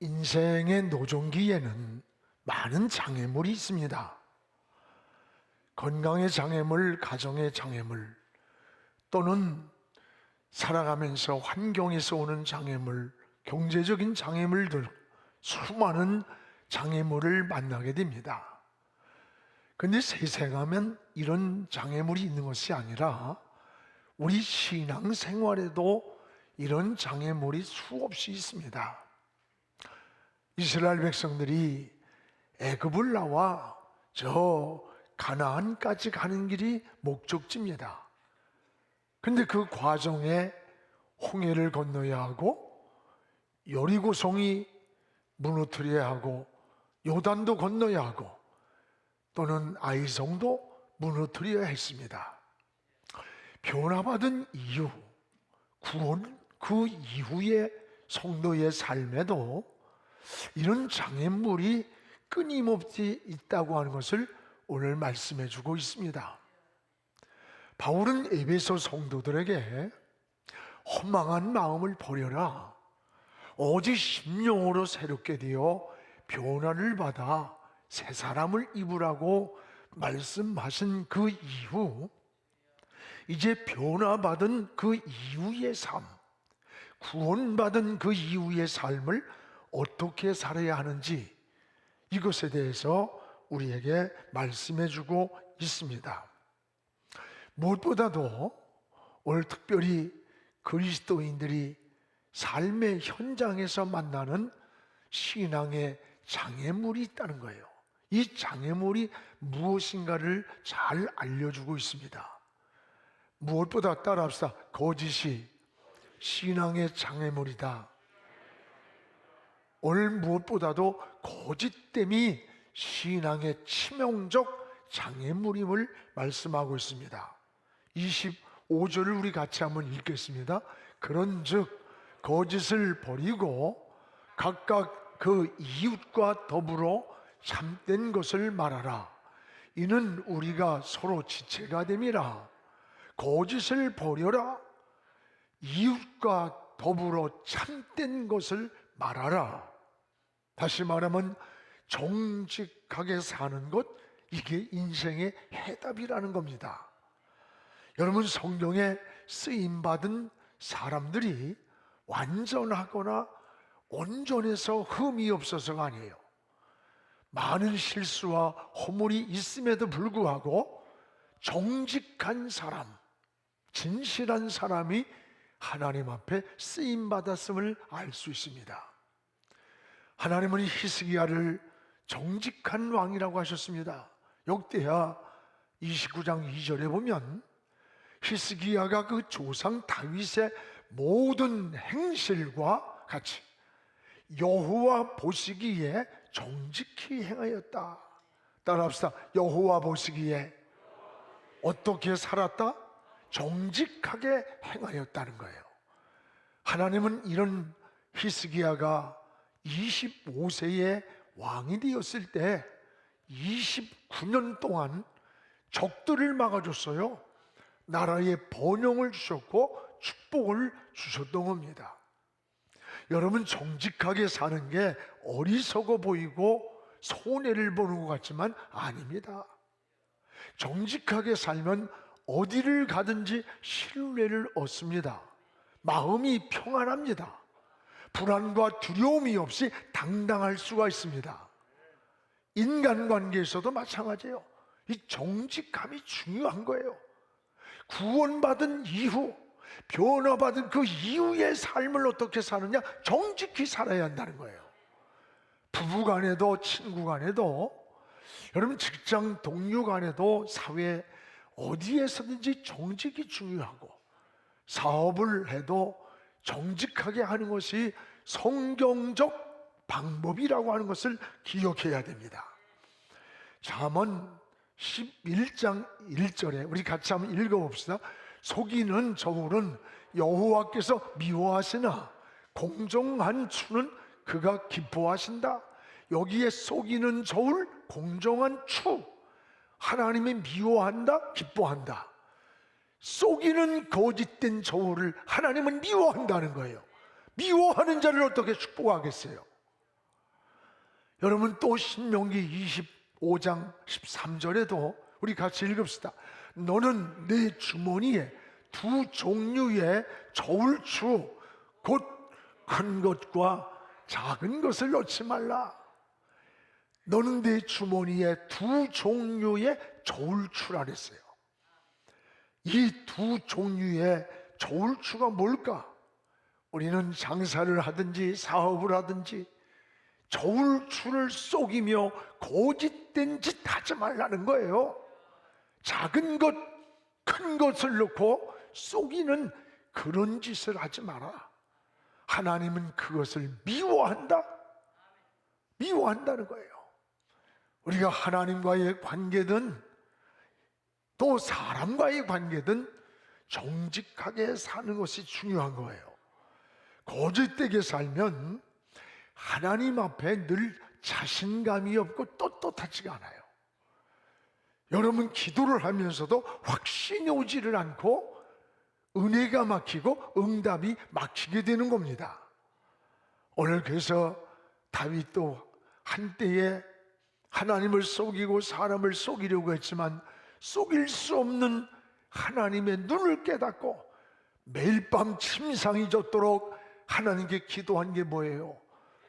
인생의 노종기에는 많은 장애물이 있습니다. 건강의 장애물, 가정의 장애물, 또는 살아가면서 환경에서 오는 장애물, 경제적인 장애물들, 수많은 장애물을 만나게 됩니다. 그런데 세상하면 이런 장애물이 있는 것이 아니라 우리 신앙생활에도 이런 장애물이 수없이 있습니다. 이스라엘 백성들이 애굽을 나와 저 가나안까지 가는 길이 목적지입니다. 근데 그 과정에 홍해를 건너야 하고 여리고성이 무너뜨려야 하고 요단도 건너야 하고 또는 아이성도 무너뜨려야 했습니다. 변화받은 이후 구원 그 이후의 성도의 삶에도 이런 장애물이 끊임없이 있다고 하는 것을 오늘 말씀해 주고 있습니다. 바울은 에베소 성도들에게 허망한 마음을 버려라, 오직 심령으로 새롭게 되어 변화를 받아 새 사람을 입으라고 말씀하신 그 이후, 이제 변화받은 그 이후의 삶, 구원받은 그 이후의 삶을 어떻게 살아야 하는지 이것에 대해서 우리에게 말씀해 주고 있습니다. 무엇보다도 오늘 특별히 그리스도인들이 삶의 현장에서 만나는 신앙의 장애물이 있다는 거예요. 이 장애물이 무엇인가를 잘 알려주고 있습니다. 무엇보다 따라합시다. 거짓이 신앙의 장애물이다. 오늘 무엇보다도 거짓됨이 신앙의 치명적 장애물임을 말씀하고 있습니다. 25절을 우리 같이 한번 읽겠습니다. 그런즉 거짓을 버리고 각각 그 이웃과 더불어 참된 것을 말하라. 이는 우리가 서로 지체가 됨이라. 거짓을 버려라. 이웃과 더불어 참된 것을 말하라. 다시 말하면 정직하게 사는 것, 이게 인생의 해답이라는 겁니다. 여러분, 성경에 쓰임받은 사람들이 완전하거나 온전해서 흠이 없어서가 아니에요. 많은 실수와 허물이 있음에도 불구하고 정직한 사람, 진실한 사람이 하나님 앞에 쓰임받았음을 알 수 있습니다. 하나님은 히스기야를 정직한 왕이라고 하셨습니다. 역대하 29장 2절에 보면 히스기야가 그 조상 다윗의 모든 행실과 같이 여호와 보시기에 정직히 행하였다. 따라합시다. 여호와 보시기에 어떻게 살았다? 정직하게 행하였다는 거예요. 하나님은 이런 히스기야가 25세의 왕이 되었을 때 29년 동안 적들을 막아줬어요. 나라에 번영을 주셨고 축복을 주셨던 겁니다. 여러분, 정직하게 사는 게 어리석어 보이고 손해를 보는 것 같지만 아닙니다. 정직하게 살면 어디를 가든지 신뢰를 얻습니다. 마음이 평안합니다. 불안과 두려움이 없이 당당할 수가 있습니다. 인간관계에서도 마찬가지예요. 이 정직함이 중요한 거예요. 구원받은 이후, 변화받은 그 이후의 삶을 어떻게 사느냐? 정직히 살아야 한다는 거예요. 부부간에도 친구간에도, 여러분 직장 동료 간에도 사회 어디에서든지 정직이 중요하고, 사업을 해도 정직하게 하는 것이 성경적 방법이라고 하는 것을 기억해야 됩니다. 잠언 11장 1절에 우리 같이 한번 읽어봅시다. 속이는 저울은 여호와께서 미워하시나 공정한 추는 그가 기뻐하신다. 여기에 속이는 저울, 공정한 추, 하나님이 미워한다, 기뻐한다. 속이는 거짓된 저울을 하나님은 미워한다는 거예요. 미워하는 자를 어떻게 축복하겠어요? 여러분 또 신명기 25장 13절에도 우리 같이 읽읍시다. 너는 내 주머니에 두 종류의 저울추 곧 큰 것과 작은 것을 넣지 말라. 너는 내 주머니에 두 종류의 저울추라 그랬어요. 이 두 종류의 저울추가 뭘까? 우리는 장사를 하든지 사업을 하든지 저울추를 속이며 거짓된 짓 하지 말라는 거예요. 작은 것, 큰 것을 넣고 속이는 그런 짓을 하지 마라. 하나님은 그것을 미워한다? 미워한다는 거예요. 우리가 하나님과의 관계든 또 사람과의 관계든 정직하게 사는 것이 중요한 거예요. 거짓되게 살면 하나님 앞에 늘 자신감이 없고 떳떳하지가 않아요. 여러분 기도를 하면서도 확신이 오지를 않고 은혜가 막히고 응답이 막히게 되는 겁니다. 오늘 그래서 다윗도 한때에 하나님을 속이고 사람을 속이려고 했지만 속일 수 없는 하나님의 눈을 깨닫고 매일 밤 침상이 젖도록 하나님께 기도한 게 뭐예요?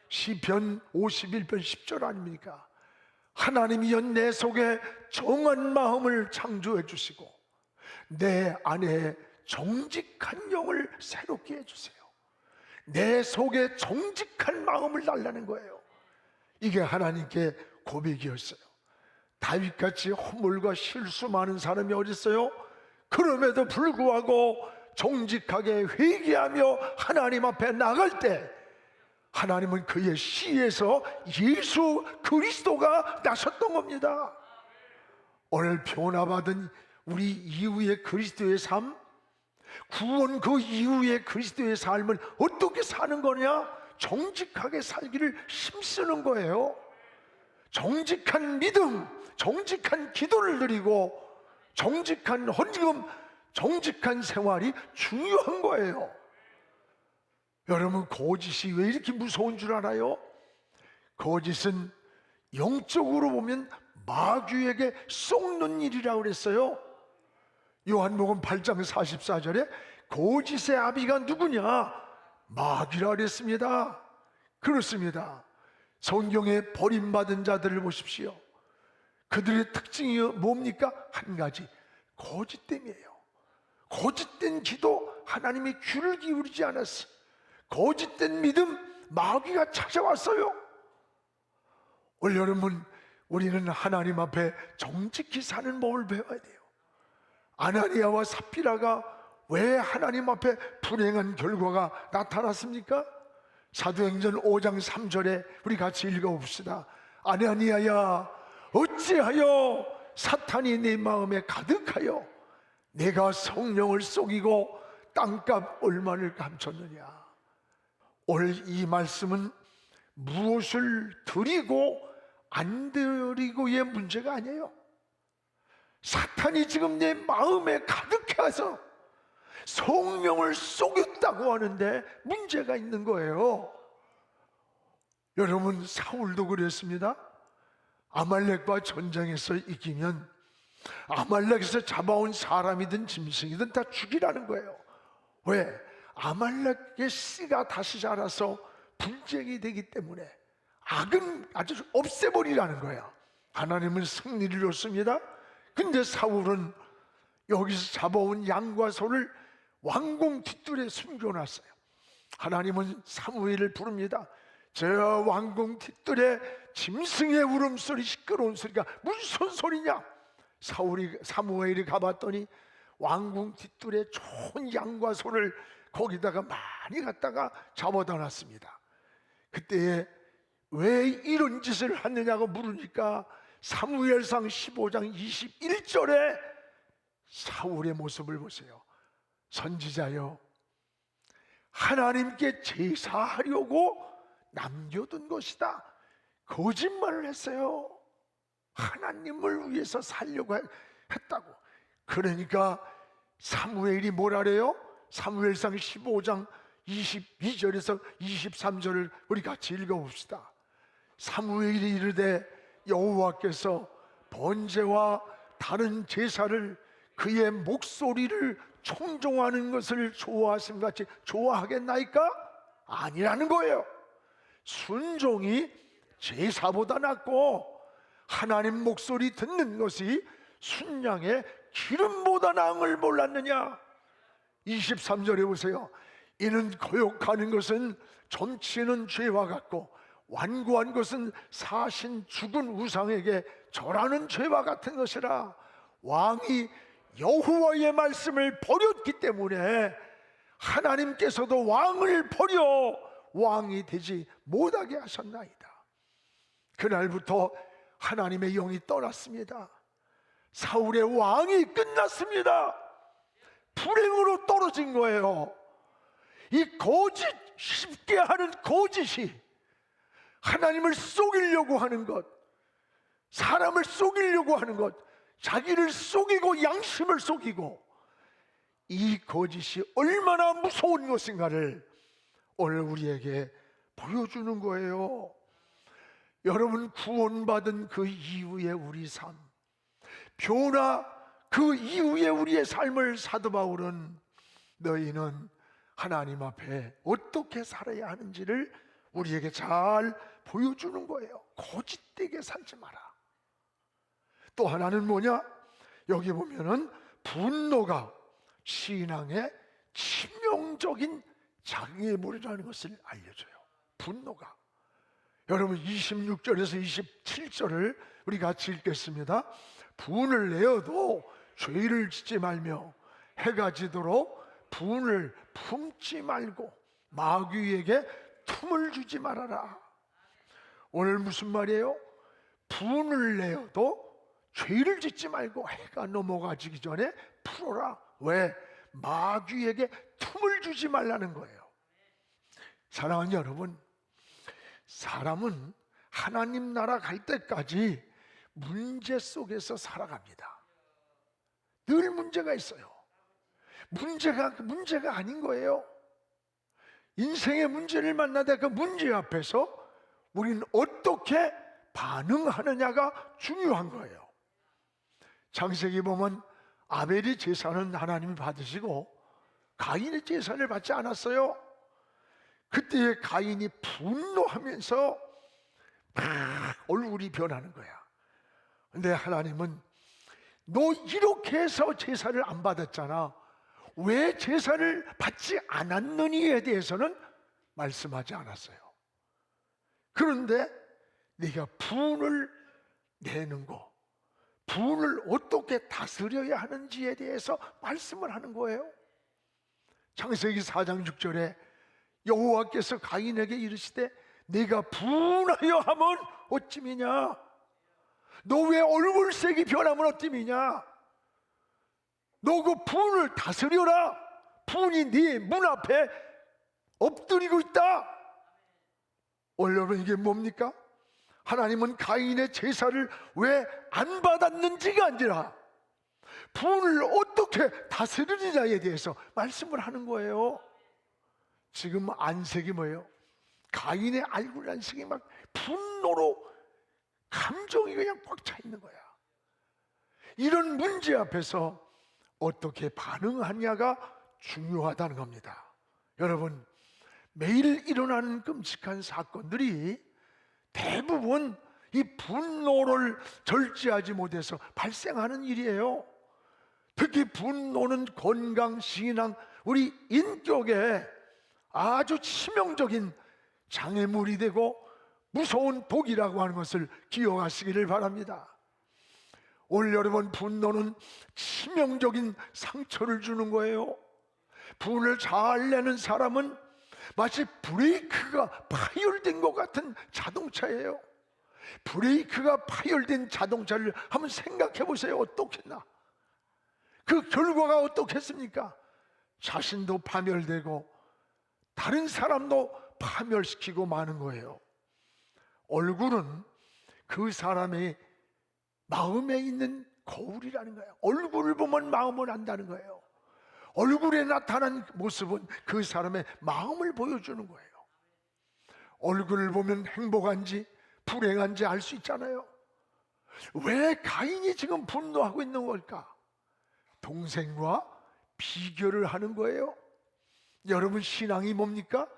시편 51편 10절 아닙니까? 하나님이여 내 속에 정한 마음을 창조해 주시고 내 안에 정직한 영을 새롭게 해주세요. 내 속에 정직한 마음을 달라는 거예요. 이게 하나님께 고백이었어요. 다윗같이 허물과 실수 많은 사람이 어디 있어요? 그럼에도 불구하고 정직하게 회개하며 하나님 앞에 나갈 때 하나님은 그의 시에서 예수 그리스도가 나섰던 겁니다. 오늘 변화받은 우리 이후의 그리스도의 삶, 구원 그 이후의 그리스도의 삶을 어떻게 사는 거냐? 정직하게 살기를 힘쓰는 거예요. 정직한 믿음, 정직한 기도를 드리고 정직한 헌금, 정직한 생활이 중요한 거예요. 여러분 거짓이 왜 이렇게 무서운 줄 알아요? 거짓은 영적으로 보면 마귀에게 속는 일이라고 그랬어요. 요한복음 8장 44절에 거짓의 아비가 누구냐? 마귀라 그랬습니다. 그렇습니다. 성경에 버림받은 자들을 보십시오. 그들의 특징이 뭡니까? 한 가지, 거짓됨이에요. 거짓된 기도 하나님이 귀를 기울이지 않았어요. 거짓된 믿음 마귀가 찾아왔어요. 오늘 여러분 우리는 하나님 앞에 정직히 사는 법을 배워야 돼요. 아나니아와 삽비라가 왜 하나님 앞에 불행한 결과가 나타났습니까? 사도행전 5장 3절에 우리 같이 읽어봅시다. 아나니아야 어찌하여 사탄이 네 마음에 가득하여 내가 성령을 속이고 땅값 얼마를 감췄느냐. 오늘 이 말씀은 무엇을 드리고 안 드리고의 문제가 아니에요. 사탄이 지금 내 마음에 가득해서 성령을 속였다고 하는데 문제가 있는 거예요. 여러분 사울도 그랬습니다. 아말렉과 전쟁에서 이기면 아말렉에서 잡아온 사람이든 짐승이든 다 죽이라는 거예요. 왜? 아말렉의 씨가 다시 자라서 분쟁이 되기 때문에 악은 아주 없애버리라는 거야. 하나님은 승리를 줬습니다. 근데 사울은 여기서 잡아온 양과 소를 왕궁 뒷뜰에 숨겨놨어요. 하나님은 사무엘을 부릅니다. 저 왕궁 뒷뜰에 짐승의 울음소리, 시끄러운 소리가 무슨 소리냐? 사무엘이 가봤더니 왕궁 뒷뜰에 좋은 양과 소를 거기다가 많이 갖다가 잡아다 놨습니다. 그때에 왜 이런 짓을 하느냐고 물으니까 사무엘상 15장 21절에 사울의 모습을 보세요. 선지자여, 하나님께 제사하려고 남겨둔 것이다. 거짓말을 했어요. 하나님을 위해서 살려고 했다고. 그러니까 사무엘이 뭐라래요? 사무엘상 15장 22절에서 23절을 우리 같이 읽어봅시다. 사무엘이 이르되 여호와께서 번제와 다른 제사를 그의 목소리를 청종하는 것을 좋아하심 같이 좋아하겠나이까? 아니라는 거예요. 순종이 제사보다 낫고 하나님 목소리 듣는 것이 순양의 기름보다 나은 걸 몰랐느냐? 23절에 보세요. 이는 거욕하는 것은 점치는 죄와 같고 완고한 것은 사신 죽은 우상에게 절하는 죄와 같은 것이라. 왕이 여호와의 말씀을 버렸기 때문에 하나님께서도 왕을 버려 왕이 되지 못하게 하셨나이다. 그날부터 하나님의 영이 떠났습니다. 사울의 왕이 끝났습니다. 불행으로 떨어진 거예요. 이 거짓, 쉽게 하는 거짓이 하나님을 속이려고 하는 것, 사람을 속이려고 하는 것, 자기를 속이고 양심을 속이고, 이 거짓이 얼마나 무서운 것인가를 오늘 우리에게 보여주는 거예요. 여러분, 구원받은 그 이후의 우리 삶, 변화 그 이후의 우리의 삶을 사도 바울은 너희는 하나님 앞에 어떻게 살아야 하는지를 우리에게 잘 보여주는 거예요. 거짓되게 살지 마라. 또 하나는 뭐냐? 여기 보면은 분노가 신앙의 치명적인 장애물이라는 것을 알려줘요. 분노가. 여러분, 26절에서 27절을 우리 같이 읽겠습니다. 분을 내어도 죄를 짓지 말며 해가 지도록 분을 품지 말고 마귀에게 틈을 주지 말아라. 오늘 무슨 말이에요? 분을 내어도 죄를 짓지 말고 해가 넘어가지기 전에 풀어라. 왜? 마귀에게 틈을 주지 말라는 거예요. 사랑하는 여러분, 사람은 하나님 나라 갈 때까지 문제 속에서 살아갑니다. 늘 문제가 있어요. 문제가 아닌 거예요. 인생의 문제를 만나다 그 문제 앞에서 우리는 어떻게 반응하느냐가 중요한 거예요. 창세기 보면 아벨의 제사는 하나님이 받으시고 가인의 제사를 받지 않았어요. 그때 가인이 분노하면서 막 얼굴이 변하는 거야. 근데 하나님은 너 이렇게 해서 제사를 안 받았잖아. 왜 제사를 받지 않았느니에 대해서는 말씀하지 않았어요. 그런데 네가 분을 내는 거, 분을 어떻게 다스려야 하는지에 대해서 말씀을 하는 거예요. 창세기 4장 6절에 여호와께서 가인에게 이르시되 네가 분하여 하면 어찌미냐? 너 왜 얼굴색이 변하면 어찌미냐? 너 그 분을 다스려라. 분이 네 문 앞에 엎드리고 있다. 여러분, 이게 뭡니까? 하나님은 가인의 제사를 왜 안 받았는지가 아니라 분을 어떻게 다스리느냐에 대해서 말씀을 하는 거예요. 지금 안색이 뭐예요? 가인의 얼굴 안색이 막 분노로 감정이 그냥 꽉 차 있는 거야. 이런 문제 앞에서 어떻게 반응하냐가 중요하다는 겁니다. 여러분, 매일 일어나는 끔찍한 사건들이 대부분 이 분노를 절제하지 못해서 발생하는 일이에요. 특히 분노는 건강, 신앙, 우리 인격에 아주 치명적인 장애물이 되고 무서운 독이라고 하는 것을 기억하시기를 바랍니다. 올 여러분, 분노는 치명적인 상처를 주는 거예요. 분을 잘 내는 사람은 마치 브레이크가 파열된 것 같은 자동차예요. 브레이크가 파열된 자동차를 한번 생각해 보세요. 어떻겠나? 그 결과가 어떻겠습니까? 자신도 파멸되고 다른 사람도 파멸시키고 마는 거예요. 얼굴은 그 사람의 마음에 있는 거울이라는 거예요. 얼굴을 보면 마음을 안다는 거예요. 얼굴에 나타난 모습은 그 사람의 마음을 보여주는 거예요. 얼굴을 보면 행복한지 불행한지 알 수 있잖아요. 왜 가인이 지금 분노하고 있는 걸까? 동생과 비교를 하는 거예요. 여러분, 신앙이 뭡니까?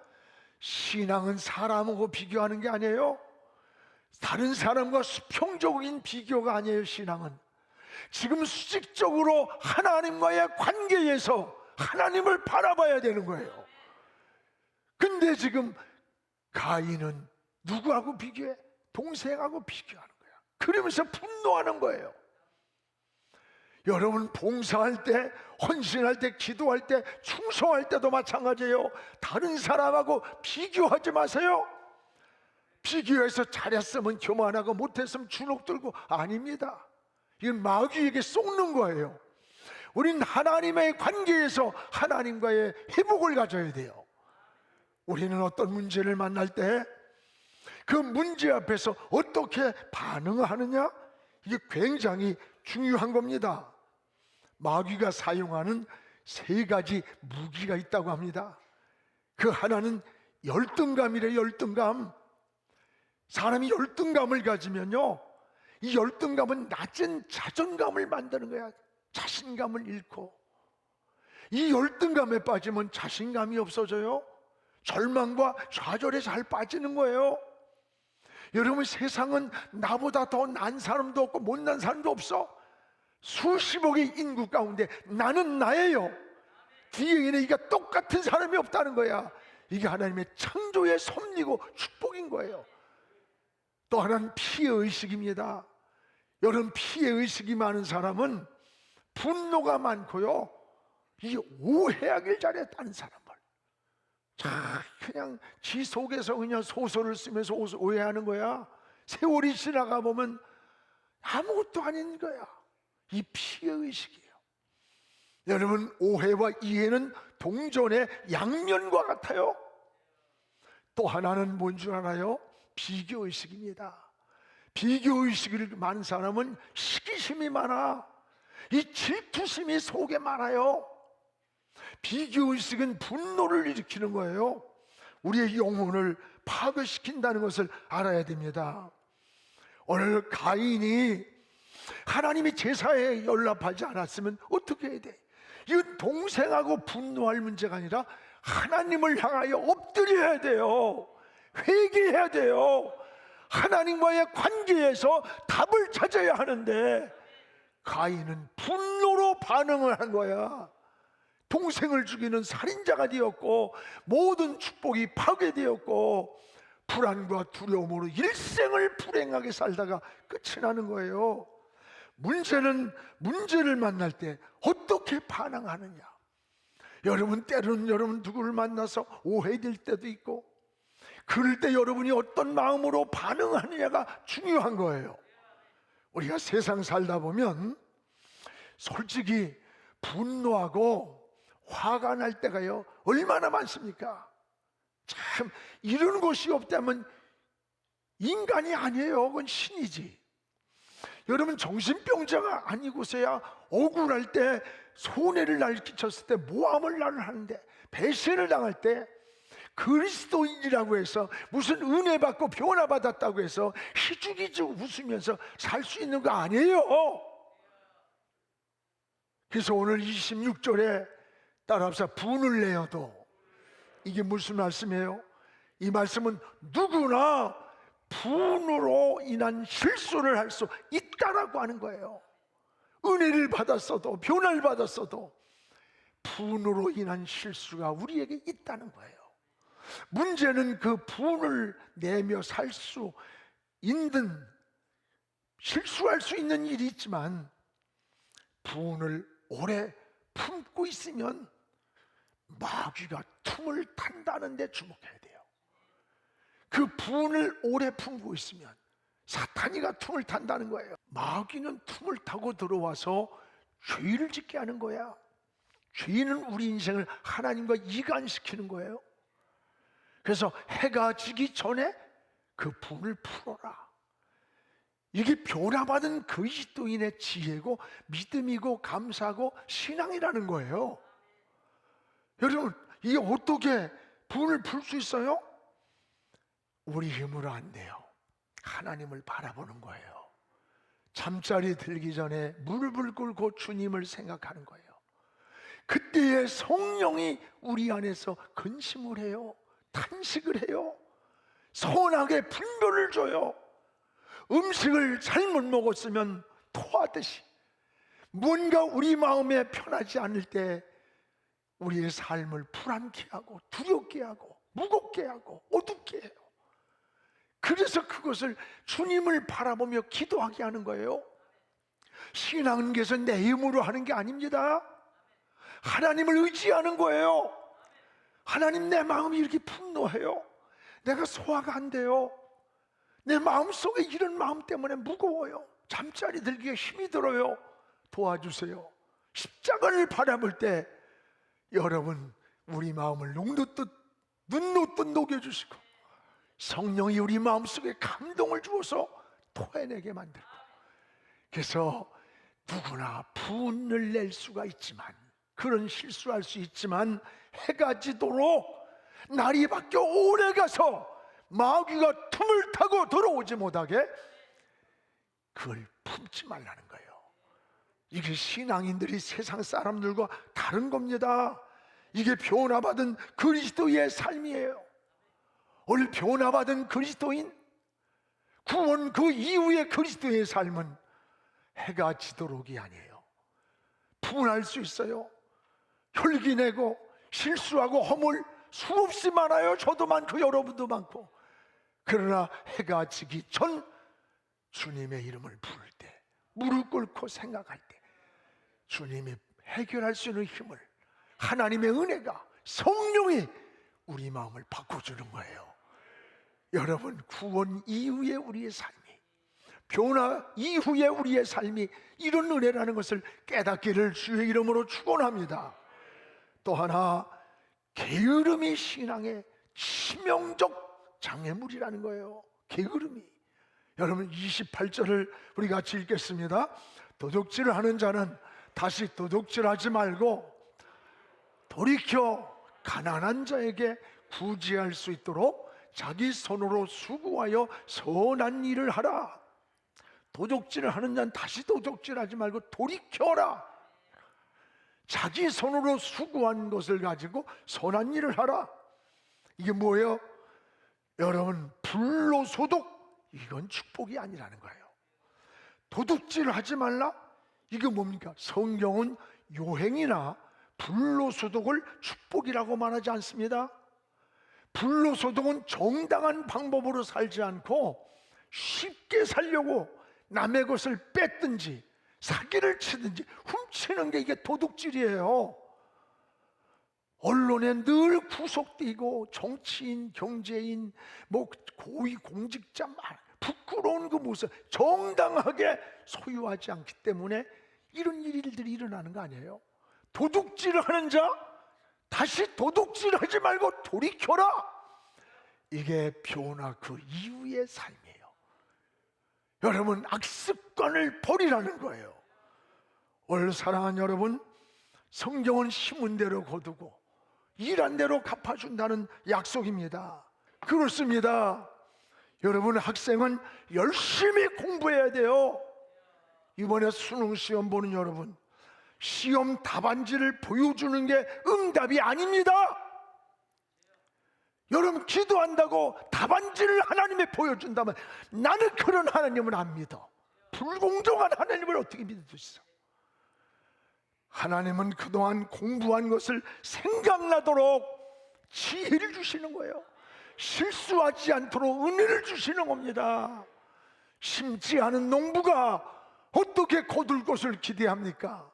신앙은 사람하고 비교하는 게 아니에요. 다른 사람과 수평적인 비교가 아니에요. 신앙은 지금 수직적으로 하나님과의 관계에서 하나님을 바라봐야 되는 거예요. 근데 지금 가인은 누구하고 비교해? 동생하고 비교하는 거야. 그러면서 분노하는 거예요. 여러분, 봉사할 때, 헌신할 때, 기도할 때, 충성할 때도 마찬가지예요. 다른 사람하고 비교하지 마세요. 비교해서 잘했으면 교만하고 못했으면 주눅 들고, 아닙니다. 이건 마귀에게 속는 거예요. 우린 하나님의 관계에서 하나님과의 회복을 가져야 돼요. 우리는 어떤 문제를 만날 때 그 문제 앞에서 어떻게 반응하느냐, 이게 굉장히 중요한 겁니다. 마귀가 사용하는 3가지 무기가 있다고 합니다. 그 하나는 열등감이래요. 열등감. 사람이 열등감을 가지면요, 이 열등감은 낮은 자존감을 만드는 거야. 자신감을 잃고, 이 열등감에 빠지면 자신감이 없어져요. 절망과 좌절에 잘 빠지는 거예요. 여러분, 세상은 나보다 더 난 사람도 없고 못난 사람도 없어. 수십억의 인구 가운데 나는 나예요. 뒤에는 이가 똑같은 사람이 없다는 거야. 이게 하나님의 창조의 섭리고 축복인 거예요. 또 하나는 피해의식입니다. 여러분, 피해의식이 많은 사람은 분노가 많고요, 이 오해하길 잘해. 다른 사람을 그냥 지 속에서 그냥 소설을 쓰면서 오해하는 거야. 세월이 지나가 보면 아무것도 아닌 거야. 이 피해의식이에요. 여러분, 오해와 이해는 동전의 양면과 같아요. 또 하나는 뭔 줄 알아요? 비교의식입니다. 비교의식이 많은 사람은 시기심이 많아. 이 질투심이 속에 많아요. 비교의식은 분노를 일으키는 거예요. 우리의 영혼을 파괴시킨다는 것을 알아야 됩니다. 오늘 가인이 하나님의 제사에 연락하지 않았으면 어떻게 해야 돼? 이건 동생하고 분노할 문제가 아니라 하나님을 향하여 엎드려야 돼요. 회개해야 돼요. 하나님과의 관계에서 답을 찾아야 하는데 가인은 분노로 반응을 한 거야. 동생을 죽이는 살인자가 되었고, 모든 축복이 파괴되었고, 불안과 두려움으로 일생을 불행하게 살다가 끝이 나는 거예요. 문제는 문제를 만날 때 어떻게 반응하느냐. 여러분, 때로는 여러분 누구를 만나서 오해될 때도 있고, 그럴 때 여러분이 어떤 마음으로 반응하느냐가 중요한 거예요. 우리가 세상 살다 보면 솔직히 분노하고 화가 날 때가요, 얼마나 많습니까? 참, 이런 것이 없다면 인간이 아니에요. 그건 신이지. 여러분, 정신병자가 아니고서야 억울할 때, 손해를 날 끼쳤을 때, 모함을 나를 하는데, 배신을 당할 때, 그리스도인이라고 해서 무슨 은혜 받고 변화받았다고 해서 희죽이죽 웃으면서 살 수 있는 거 아니에요. 그래서 오늘 26절에 따라합시다. 분을 내어도. 이게 무슨 말씀이에요? 이 말씀은 누구나 분으로 인한 실수를 할 수 있다라고 하는 거예요. 은혜를 받았어도, 변화를 받았어도 분으로 인한 실수가 우리에게 있다는 거예요. 문제는 그 분을 내며 살 수 있는, 실수할 수 있는 일이 있지만 분을 오래 품고 있으면 마귀가 tum을 탄다는 데 주목해야 돼요. 그 분을 오래 품고 있으면 사탄이가 tum을 탄다는 거예요. 마귀는 tum을 타고 들어와서 죄를 짓게 하는 거야. 죄는 우리 인생을 하나님과 이간시키는 거예요. 그래서 해가 지기 전에 그 분을 풀어라. 이게 변화받은 그리스도인의 지혜고 믿음이고 감사고 신앙이라는 거예요. 여러분, 이게 어떻게 분을 풀 수 있어요? 우리 힘으로 안 돼요. 하나님을 바라보는 거예요. 잠자리 들기 전에 무릎을 꿇고 주님을 생각하는 거예요. 그때의 성령이 우리 안에서 근심을 해요. 탄식을 해요. 서운하게 분별을 줘요. 음식을 잘못 먹었으면 토하듯이 뭔가 우리 마음에 편하지 않을 때 우리의 삶을 불안케 하고 두렵게 하고 무겁게 하고 어둡게 해요. 그래서 그것을 주님을 바라보며 기도하게 하는 거예요. 신앙은 그래서 내 힘으로 하는 게 아닙니다. 하나님을 의지하는 거예요. 하나님, 내 마음이 이렇게 분노해요. 내가 소화가 안 돼요. 내 마음속에 이런 마음 때문에 무거워요. 잠자리 들기에 힘이 들어요. 도와주세요. 십자가를 바라볼 때 여러분, 우리 마음을 눈 놓듯 녹여주시고 성령이 우리 마음속에 감동을 주어서 토해내게 만들고, 그래서 누구나 분을 낼 수가 있지만, 그런 실수할 수 있지만, 해가 지도록 날이 바뀌어 오래 가서 마귀가 틈을 타고 들어오지 못하게 그걸 품지 말라는 거예요. 이게 신앙인들이 세상 사람들과 다른 겁니다. 이게 변화받은 그리스도의 삶이에요. 오늘 변화받은 그리스도인, 구원 그 이후의 그리스도의 삶은 해가 지도록이 아니에요. 분할 수 있어요. 혈기내고 실수하고 허물 수없이 많아요. 저도 많고 여러분도 많고. 그러나 해가 지기 전 주님의 이름을 부를 때, 무릎 꿇고 생각할 때 주님이 해결할 수 있는 힘을, 하나님의 은혜가, 성령이 우리 마음을 바꿔주는 거예요. 여러분, 구원 이후의 우리의 삶이, 변화 이후의 우리의 삶이 이런 은혜라는 것을 깨닫기를 주의 이름으로 축원합니다. 또 하나, 게으름이 신앙의 치명적 장애물이라는 거예요. 게으름이. 여러분, 28절을 우리 같이 읽겠습니다. 도둑질을 하는 자는 다시 도둑질하지 말고 돌이켜 가난한 자에게 구제할 수 있도록 자기 손으로 수고하여 선한 일을 하라. 도둑질을 하는 자는 다시 도둑질하지 말고 돌이켜라. 자기 손으로 수고한 것을 가지고 선한 일을 하라. 이게 뭐예요? 여러분, 불로소득, 이건 축복이 아니라는 거예요. 도둑질 하지 말라? 이게 뭡니까? 성경은 요행이나 불로소득을 축복이라고 말하지 않습니다. 불로소득은 정당한 방법으로 살지 않고 쉽게 살려고 남의 것을 뺏든지 사기를 치든지 훔치는 게 이게 도둑질이에요. 언론에 늘 구속되고 정치인, 경제인, 뭐 고위 공직자 부끄러운 그 모습 정당하게 소유하지 않기 때문에 이런 일들이 일어나는 거 아니에요? 도둑질을 하는 자 다시 도둑질하지 말고 돌이켜라. 이게 변화 그 이후의 삶이에요. 여러분, 악습관을 버리라는 거예요. 오늘 사랑하는 여러분, 성경은 심은 대로 거두고 일한 대로 갚아준다는 약속입니다. 그렇습니다. 여러분, 학생은 열심히 공부해야 돼요. 이번에 수능 시험 보는 여러분, 시험 답안지를 보여주는 게 응답이 아닙니다. 여러분, 기도한다고 답안지를 하나님에 보여준다면 나는 그런 하나님을 안 믿어. 불공정한 하나님을 어떻게 믿을 수 있어? 하나님은 그동안 공부한 것을 생각나도록 지혜를 주시는 거예요. 실수하지 않도록 은혜를 주시는 겁니다. 심지 않은 농부가 어떻게 거둘 것을 기대합니까?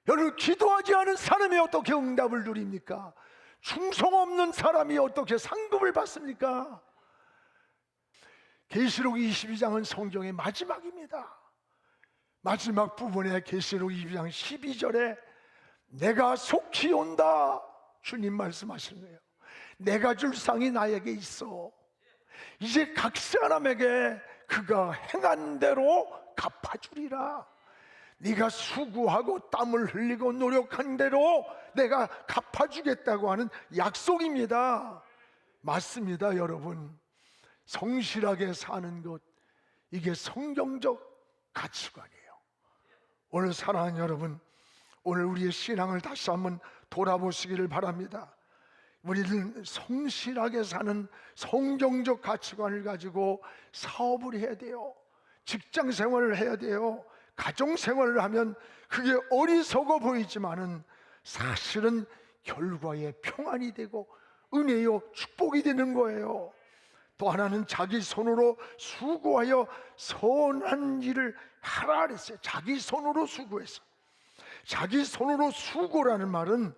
여러분, 기도하지 않은 사람이 어떻게 응답을 누립니까? 충성 없는 사람이 어떻게 상급을 받습니까? 계시록 22장은 성경의 마지막입니다. 마지막 부분에 계시록 22장 12절에 내가 속히 온다, 주님 말씀하시는 거예요. 내가 줄 상이 나에게 있어. 이제 각 사람에게 그가 행한 대로 갚아주리라. 네가 수고하고 땀을 흘리고 노력한 대로 내가 갚아주겠다고 하는 약속입니다. 맞습니다, 여러분. 성실하게 사는 것, 이게 성경적 가치관이에요. 오늘 사랑하는 여러분, 오늘 우리의 신앙을 다시 한번 돌아보시기를 바랍니다. 우리는 성실하게 사는 성경적 가치관을 가지고 사업을 해야 돼요. 직장 생활을 해야 돼요. 가정 생활을 하면 그게 어리석어 보이지만은 사실은 결과에 평안이 되고 은혜요 축복이 되는 거예요. 또 하나는 자기 손으로 수고하여 선한 일을 하라 그랬어요. 자기 손으로 수고해서. 자기 손으로 수고라는 말은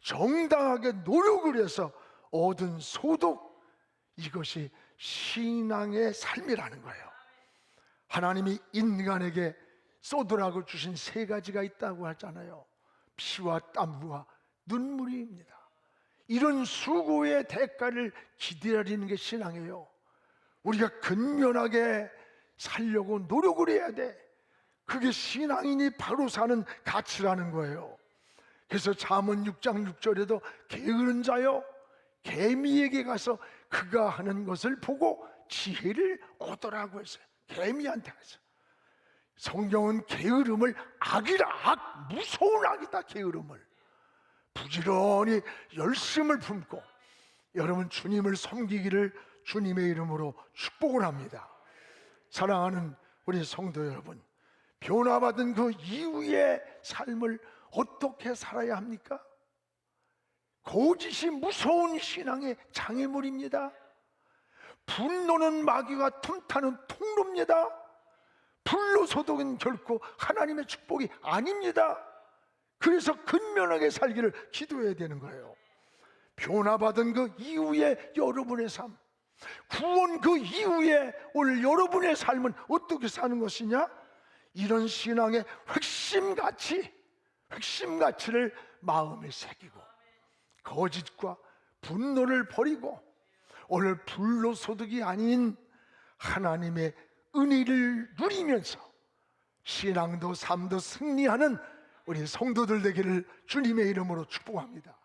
정당하게 노력을 해서 얻은 소득, 이것이 신앙의 삶이라는 거예요. 하나님이 인간에게 쏟으라고 주신 세 가지가 있다고 하잖아요. 피와 땀과 눈물입니다. 이런 수고의 대가를 기다리는 게 신앙이에요. 우리가 근면하게 살려고 노력을 해야 돼. 그게 신앙인이 바로 사는 가치라는 거예요. 그래서 잠언 6장 6절에도 게으른 자여 개미에게 가서 그가 하는 것을 보고 지혜를 얻으라고 했어요. 개미한테 가서. 성경은 게으름을 악이라, 악, 무서운 악이다. 게으름을 부지런히 열심을 품고 여러분 주님을 섬기기를 주님의 이름으로 축복을 합니다. 사랑하는 우리 성도 여러분, 변화받은 그 이후의 삶을 어떻게 살아야 합니까? 거짓이 무서운 신앙의 장애물입니다. 분노는 마귀가 틈타는 통로입니다. 불로소득은 결코 하나님의 축복이 아닙니다. 그래서 근면하게 살기를 기도해야 되는 거예요. 변화받은 그 이후의 여러분의 삶, 구원 그 이후에 오늘 여러분의 삶은 어떻게 사는 것이냐? 이런 신앙의 핵심 가치를 마음에 새기고 거짓과 분노를 버리고 오늘 불로소득이 아닌 하나님의 은혜를 누리면서 신앙도 삶도 승리하는 우리 성도들 되기를 주님의 이름으로 축복합니다.